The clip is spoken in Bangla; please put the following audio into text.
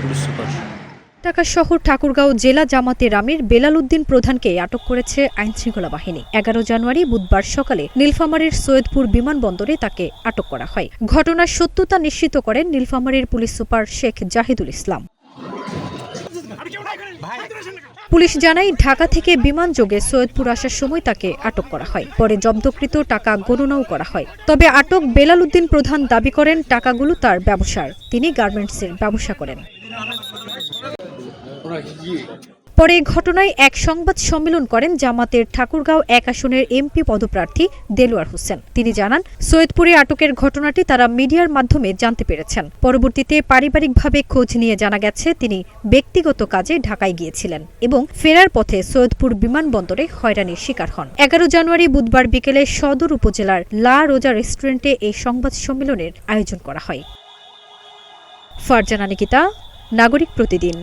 Police super. ঢাকা শহর ঠাকুরগাঁও জেলা জামাতের আমির বেলাল উদ্দিন প্রধানকে আটক করেছে আইনশৃঙ্খলা বাহিনী। ১১ জানুয়ারি বুধবার সকালে নীলফামারীর সৈয়দপুর বিমানবন্দরে তাকে আটক করা হয়। ঘটনার সত্যতা নিশ্চিত করেন নীলফামারীর পুলিশ সুপার শেখ জাহিদুল ইসলাম। পুলিশ জানায়, ঢাকা থেকে বিমানযোগে সৈয়দপুর আসার সময় তাকে আটক করা হয়। পরে জব্দকৃত টাকা গণনাও করা হয়। তবে আটক বেলাল উদ্দিন প্রধান দাবি করেন টাকাগুলো তার ব্যবসার। তিনি গার্মেন্টসের ব্যবসা করেন। পরে ঘটনায় এক সংবাদ সম্মেলন করেন জামাতের ঠাকুরগাঁও ১ আসনের এমপি পদপ্রার্থী দেলোয়ার হোসেন। তিনি জানান, সৈয়দপুরে আটকের ঘটনাটি তারা মিডিয়ার মাধ্যমে জানতে পেরেছেন। পরবর্তীতে পারিবারিকভাবে খোঁজ নিয়ে জানা গেছে তিনি ব্যক্তিগত কাজে ঢাকায় গিয়েছিলেন এবং ফেরার পথে সৈয়দপুর বিমানবন্দরে হয়রানির শিকার হন। ১১ জানুয়ারি বুধবার বিকেলে সদর উপজেলার লা রোজা রেস্টুরেন্টে এই সংবাদ সম্মেলনের আয়োজন করা হয়। ফারজানা নিকিতা, নাগরিক প্রতিদিন।